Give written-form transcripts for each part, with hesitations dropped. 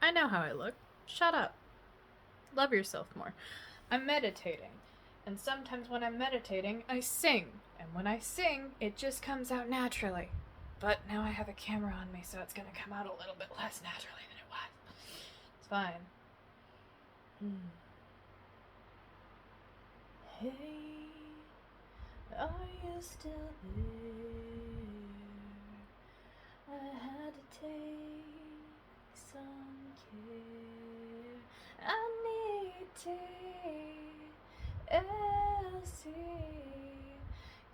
I know how I look. Shut up. Love yourself more. I'm meditating. And sometimes when I'm meditating, I sing. And when I sing, it just comes out naturally. But now I have a camera on me, so it's gonna come out a little bit less naturally than it was. It's fine. Hey, are you still there? I had to take some care. I need TLC,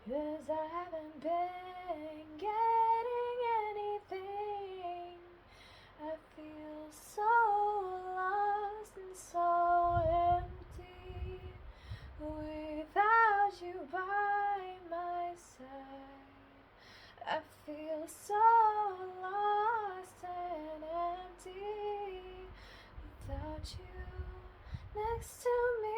'cause I haven't been getting anything. I feel so lost and so empty without you by my side. I feel so lost and empty without you next to me.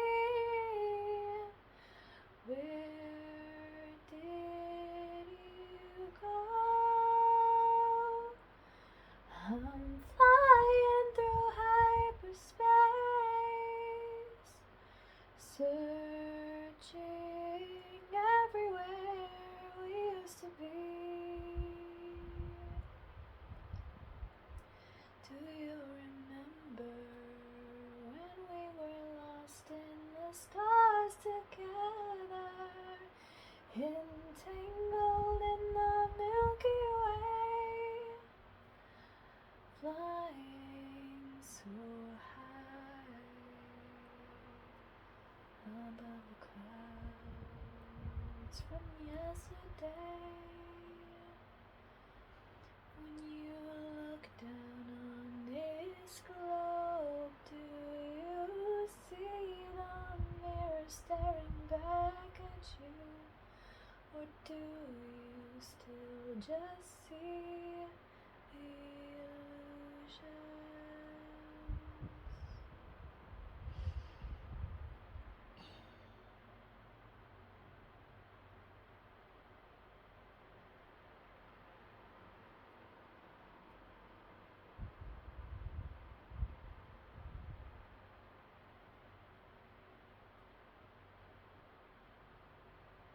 Where did you go? I'm flying through hyperspace, searching everywhere we used to be. Do you remember when we were lost in the stars together, entangled in the Milky Way, flying so high above the clouds from yesterday? When you look down on this globe, do you see the mirror staring back at you? Or do you still just see illusions?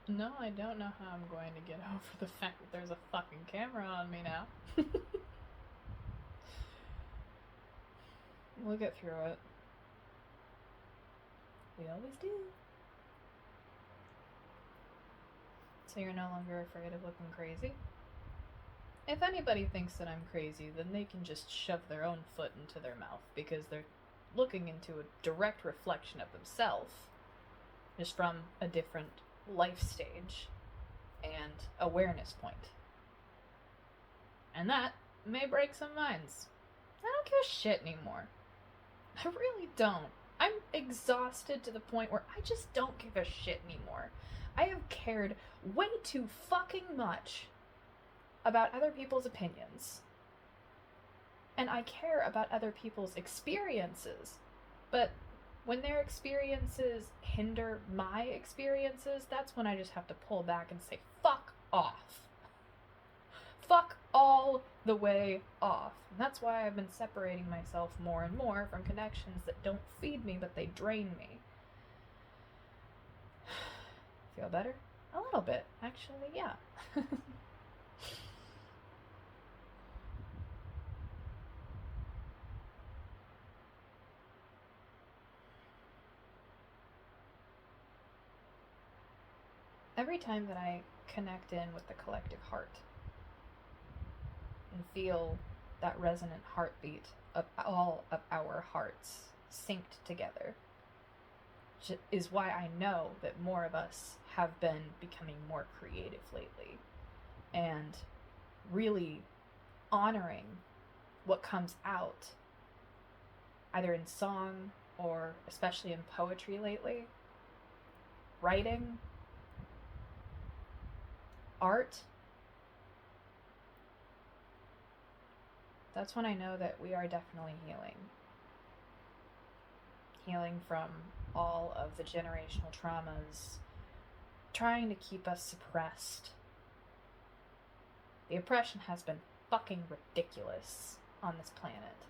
No, I don't know how I'm going to get over the fact that there's a fucking camera on me now. We'll get through it. We always do. So you're no longer afraid of looking crazy? If anybody thinks that I'm crazy, then they can just shove their own foot into their mouth, because they're looking into a direct reflection of themselves, just from a different life stage and awareness point. And that may break some minds. I don't give a shit anymore. I really don't. I'm exhausted to the point where I just don't give a shit anymore. I have cared way too fucking much about other people's opinions. And I care about other people's experiences. But when their experiences hinder my experiences, that's when I just have to pull back and say, fuck off. Fuck all the way off. And that's why I've been separating myself more and more from connections that don't feed me, but they drain me. Feel better? A little bit, actually, yeah. Every time that I connect in with the collective heart and feel that resonant heartbeat of all of our hearts synced together, is why I know that more of us have been becoming more creative lately and really honoring what comes out, either in song or especially in poetry lately, writing, art. That's when I know that we are definitely healing. Healing from all of the generational traumas trying to keep us suppressed. The oppression has been fucking ridiculous on this planet.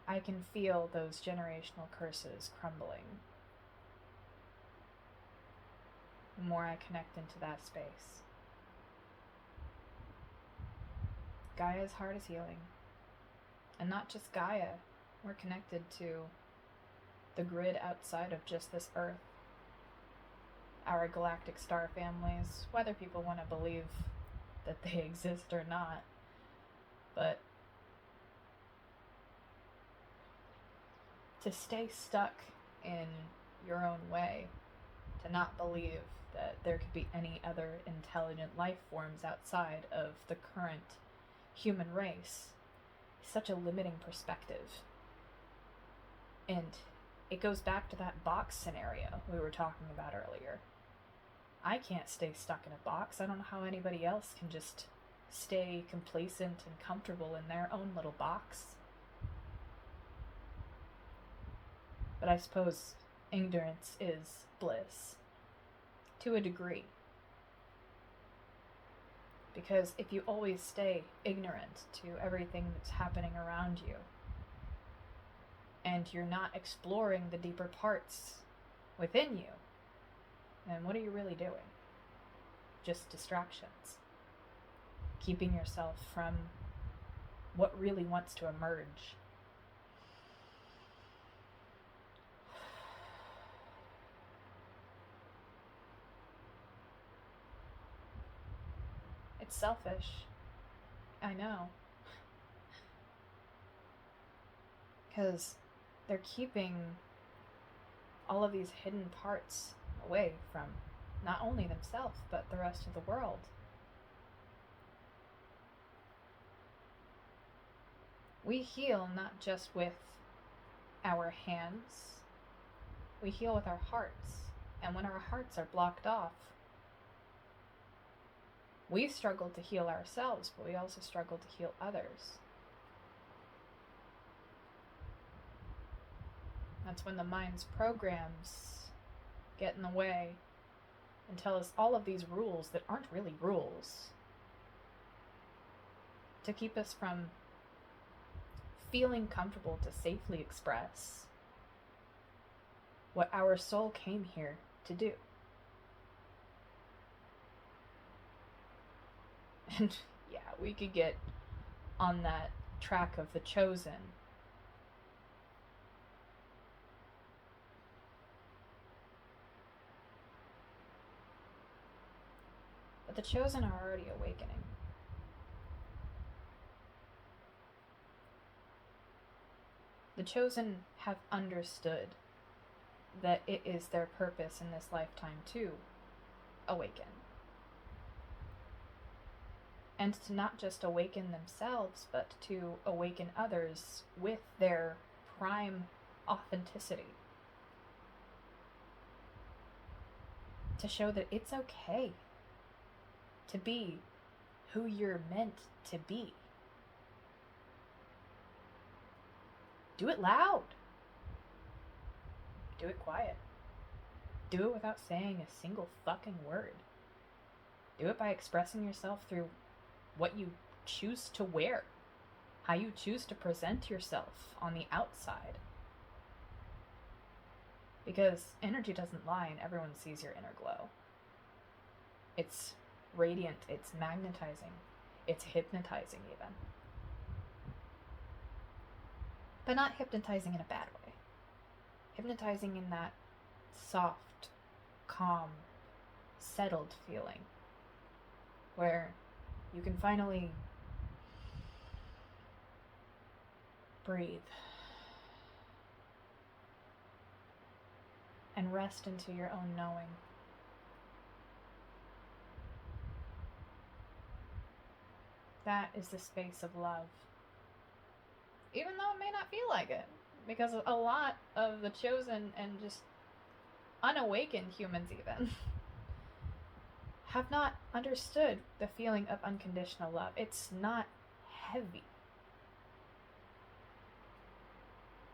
I can feel those generational curses crumbling the more I connect into that space. Gaia's heart is healing. And not just Gaia, we're connected to the grid outside of just this Earth. Our galactic star families, whether people want to believe that they exist or not. But to stay stuck in your own way, to not believe that there could be any other intelligent life forms outside of the current human race, is such a limiting perspective. And it goes back to that box scenario we were talking about earlier. I can't stay stuck in a box. I don't know how anybody else can just stay complacent and comfortable in their own little box. But I suppose ignorance is bliss, to a degree. Because if you always stay ignorant to everything that's happening around you, and you're not exploring the deeper parts within you, then what are you really doing? Just distractions. Keeping yourself from what really wants to emerge. It's selfish. I know. Because they're keeping all of these hidden parts away from not only themselves, but the rest of the world. We heal not just with our hands, we heal with our hearts. And when our hearts are blocked off, we struggle to heal ourselves, but we also struggle to heal others. That's when the mind's programs get in the way and tell us all of these rules that aren't really rules, to keep us from feeling comfortable to safely express what our soul came here to do. And yeah, we could get on that track of the chosen. But the chosen are already awakening. The chosen have understood that it is their purpose in this lifetime to awaken. And to not just awaken themselves, but to awaken others with their prime authenticity. To show that it's okay to be who you're meant to be. Do it loud. Do it quiet. Do it without saying a single fucking word. Do it by expressing yourself through what you choose to wear, how you choose to present yourself on the outside. Because energy doesn't lie and everyone sees your inner glow. It's radiant, it's magnetizing, it's hypnotizing even. But not hypnotizing in a bad way. Hypnotizing in that soft, calm, settled feeling where you can finally breathe and rest into your own knowing. That is the space of love. Even though it may not feel like it, because a lot of the chosen and just unawakened humans even have not understood the feeling of unconditional love. It's not heavy.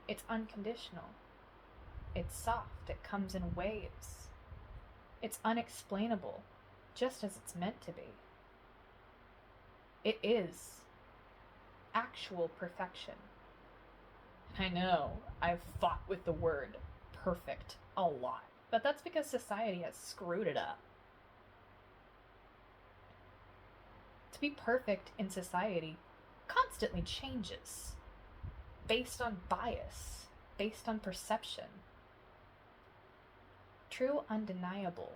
It's unconditional. It's soft. It comes in waves. It's unexplainable, just as it's meant to be. It is actual perfection. I know, I've fought with the word perfect a lot, but that's because society has screwed it up. To be perfect in society constantly changes based on bias, based on perception. True, undeniable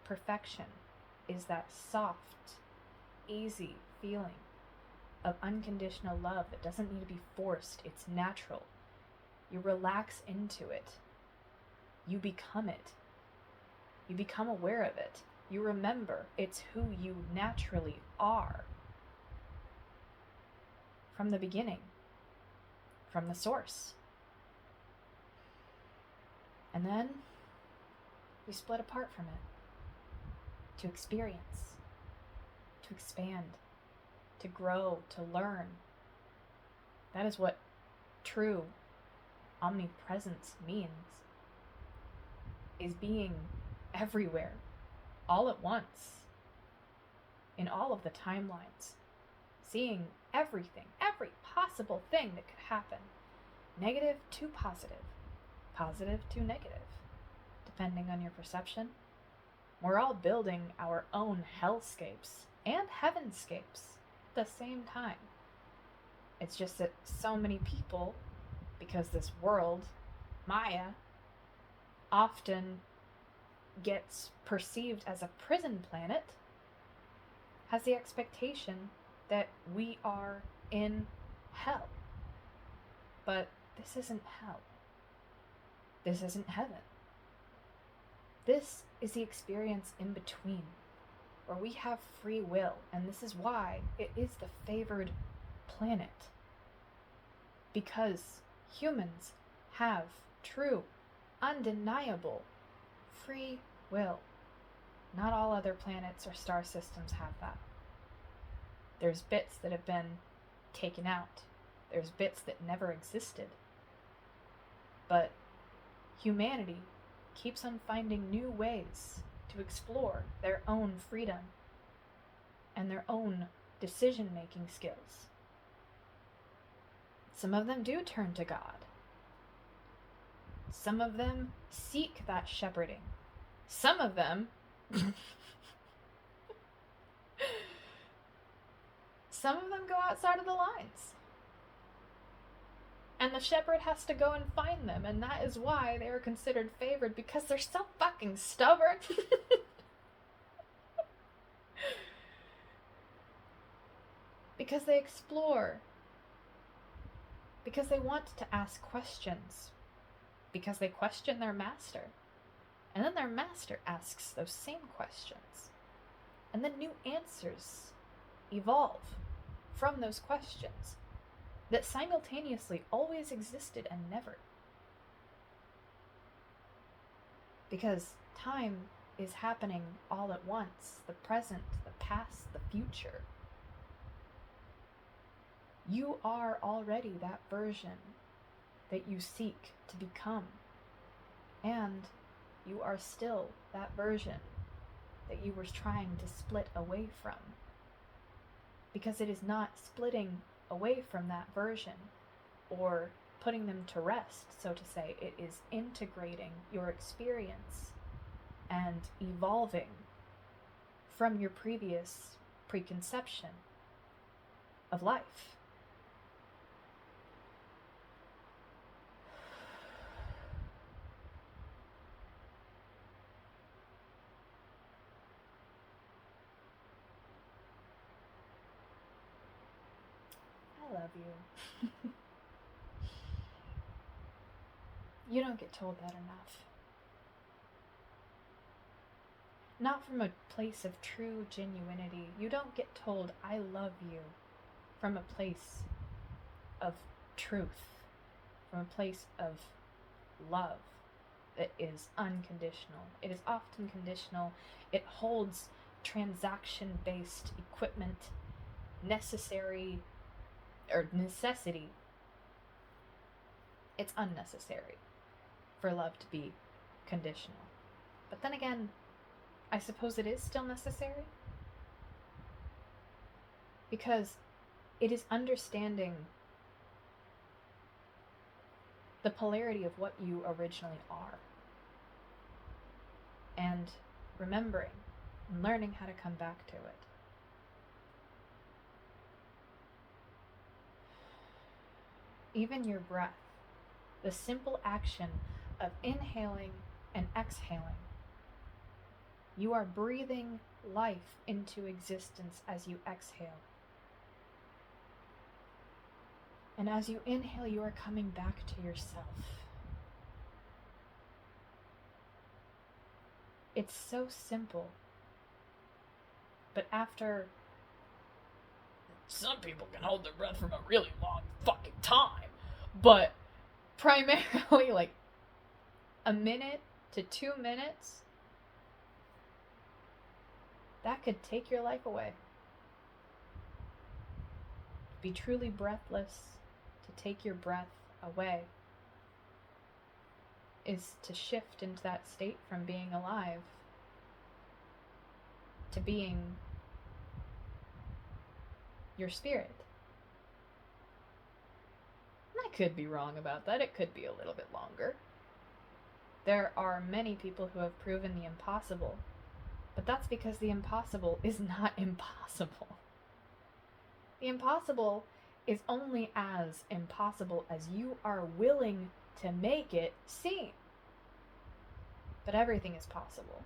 perfection is that soft, easy feeling of unconditional love that doesn't need to be forced. It's natural. You relax into it. You become it. You become aware of it. You remember it's who you naturally are. From the beginning. From the source. And then we split apart from it. To experience. To expand. To grow. To learn. That is what true omnipresence means. Is being everywhere, all at once, in all of the timelines, seeing everything, every possible thing that could happen, negative to positive, positive to negative, depending on your perception. We're all building our own hellscapes and heavenscapes at the same time. It's just that so many people, because this world, Maya, often gets perceived as a prison planet, has the expectation that we are in hell. But this isn't hell. This isn't heaven. This is the experience in between, where we have free will, and this is why it is the favored planet. Because humans have true, undeniable free will. Not all other planets or star systems have that. There's bits that have been taken out. There's bits that never existed. But humanity keeps on finding new ways to explore their own freedom and their own decision-making skills. Some of them do turn to God. Some of them seek that shepherding. Some of them go outside of the lines. And the shepherd has to go and find them, and that is why they are considered favored, because they're so fucking stubborn. Because they explore. Because they want to ask questions. Because they question their master. And then their master asks those same questions. And then new answers evolve from those questions that simultaneously always existed and never. Because time is happening all at once. The present, the past, the future. You are already that version that you seek to become. And you are still that version that you were trying to split away from. Because it is not splitting away from that version or putting them to rest, so to say. It is integrating your experience and evolving from your previous preconception of life. I love you. You don't get told that enough. Not from a place of true genuinity. You don't get told, I love you, from a place of truth, from a place of love that is unconditional. It is often conditional. It holds transaction-based equipment, necessity. It's unnecessary for love to be conditional. But then again, I suppose it is still necessary. Because it is understanding the polarity of what you originally are. And remembering and learning how to come back to it. Even your breath, the simple action of inhaling and exhaling. You are breathing life into existence as you exhale. And as you inhale, you are coming back to yourself. It's so simple. But after... Some people can hold their breath for a really long fucking time. But primarily like a minute to 2 minutes, that could take your life away. Be truly breathless, to take your breath away, is to shift into that state from being alive to being your spirit. And I could be wrong about that. It could be a little bit longer. There are many people who have proven the impossible, but that's because the impossible is not impossible. The impossible is only as impossible as you are willing to make it seem. But everything is possible.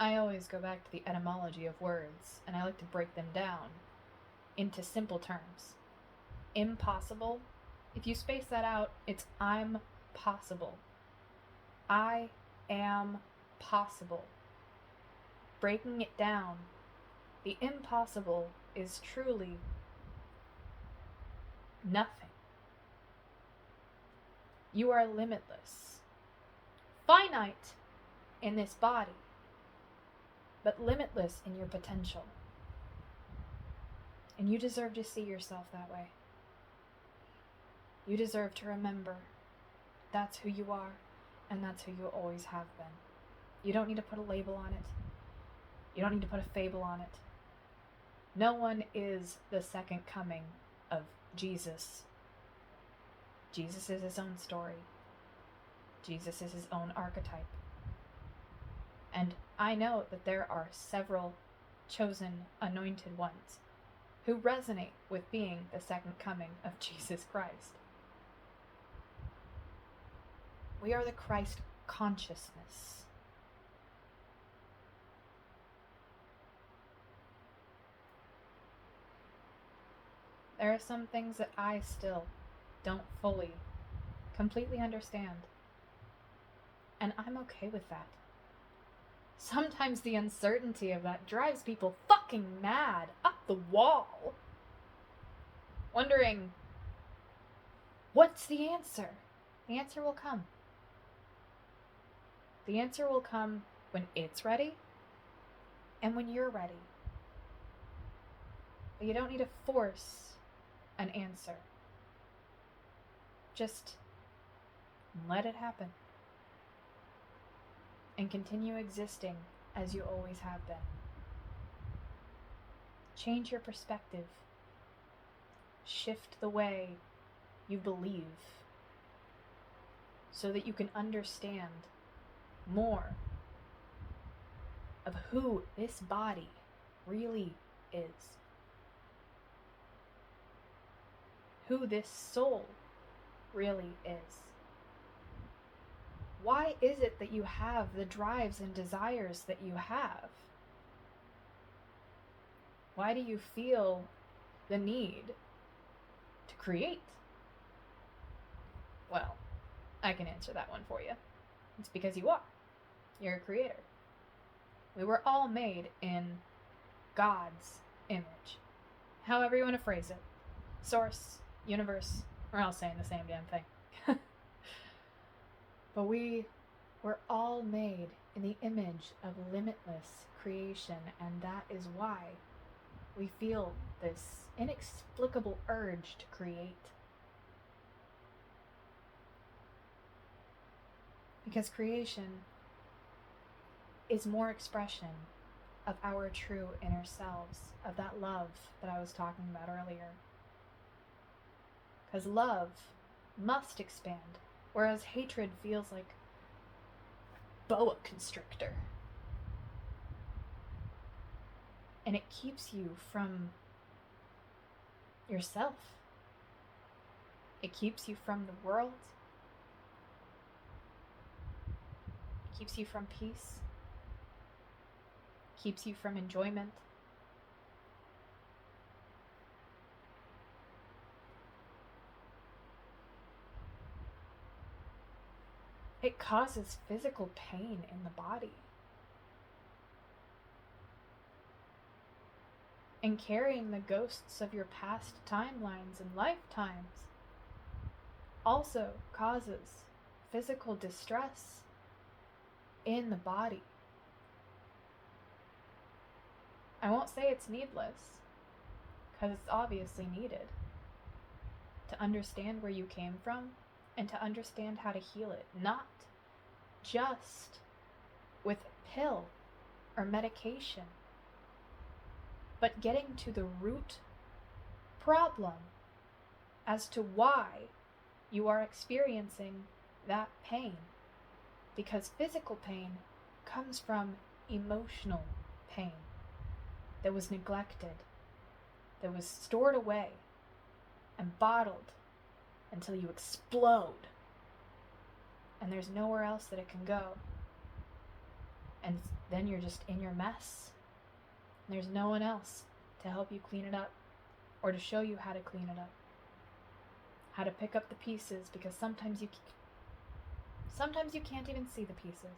I always go back to the etymology of words, and I like to break them down into simple terms. Impossible, if you space that out, it's I'm possible. I am possible. Breaking it down, the impossible is truly nothing. You are limitless. Finite in this body, but limitless in your potential. And you deserve to see yourself that way. You deserve to remember that's who you are, and that's who you always have been. You don't need to put a label on it. You don't need to put a fable on it. No one is the second coming of Jesus. Jesus is his own story. Jesus is his own archetype. And I know that there are several chosen, anointed ones who resonate with being the second coming of Jesus Christ. We are the Christ consciousness. There are some things that I still don't fully, completely understand. And I'm okay with that. Sometimes the uncertainty of that drives people fucking mad, up the wall. Wondering, what's the answer? The answer will come. The answer will come when it's ready and when you're ready. But you don't need to force an answer. Just let it happen. And continue existing as you always have been. Change your perspective. Shift the way you believe so that you can understand more of who this body really is. Who this soul really is. Why is it that you have the drives and desires that you have? Why do you feel the need to create? Well, I can answer that one for you. It's because you are. You're a creator. We were all made in God's image. However you want to phrase it. Source, universe, we're all saying the same damn thing. But we were all made in the image of limitless creation, and that is why we feel this inexplicable urge to create. Because creation is more expression of our true inner selves, of that love that I was talking about earlier. Because love must expand, whereas hatred feels like boa constrictor. And it keeps you from yourself. It keeps you from the world. It keeps you from peace. It keeps you from enjoyment. It causes physical pain in the body. And carrying the ghosts of your past timelines and lifetimes also causes physical distress in the body. I won't say it's needless, because it's obviously needed to understand where you came from and to understand how to heal it, not just with a pill or medication, but getting to the root problem as to why you are experiencing that pain. Because physical pain comes from emotional pain that was neglected, that was stored away and bottled until you explode. And there's nowhere else that it can go. And then you're just in your mess. There's no one else to help you clean it up or to show you how to clean it up. How to pick up the pieces, because sometimes you can't even see the pieces.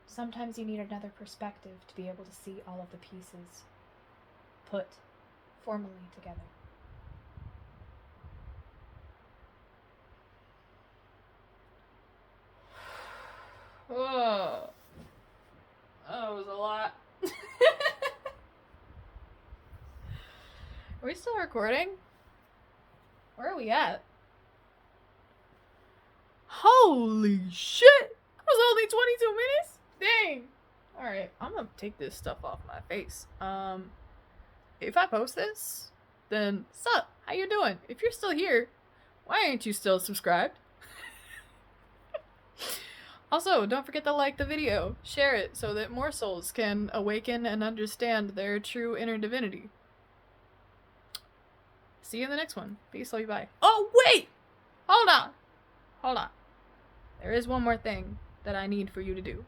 Sometimes you need another perspective to be able to see all of the pieces put formally together. Oh, that was a lot. Are we still recording? Where are we at? Holy shit! That was only 22 minutes? Dang! Alright, I'm gonna take this stuff off my face. If I post this, then sup? How you doing? If you're still here, why ain't you still subscribed? Also, don't forget to like the video. Share it so that more souls can awaken and understand their true inner divinity. See you in the next one. Peace, love you, bye. Oh, wait! Hold on. There is one more thing that I need for you to do.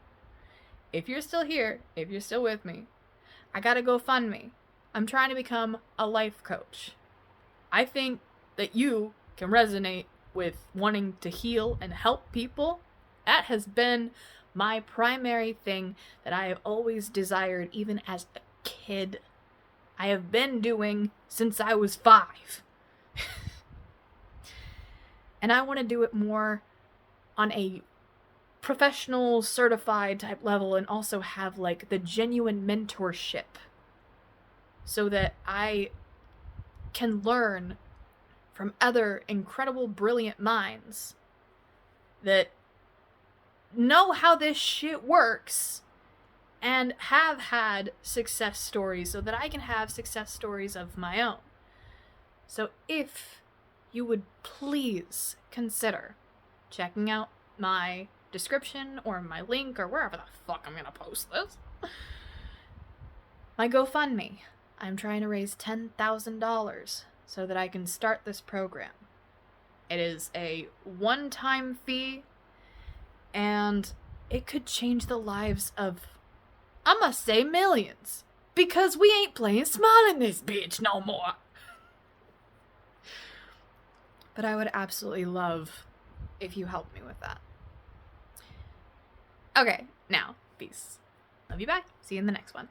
If you're still here, if you're still with me, I gotta go fund me. I'm trying to become a life coach. I think that you can resonate with wanting to heal and help people. That has been my primary thing that I have always desired, even as a kid. I have been doing since I was 5. And I want to do it more on a professional, certified type level, and also have like the genuine mentorship so that I can learn from other incredible, brilliant minds that know how this shit works and have had success stories so that I can have success stories of my own. So if you would please consider checking out my description or my link or wherever the fuck I'm gonna post this, my GoFundMe. I'm trying to raise $10,000 so that I can start this program. It is a one-time fee, and it could change the lives of, I must say, millions. Because we ain't playing small in this bitch no more. But I would absolutely love if you helped me with that. Okay, now, peace. Love you, bye. See you in the next one.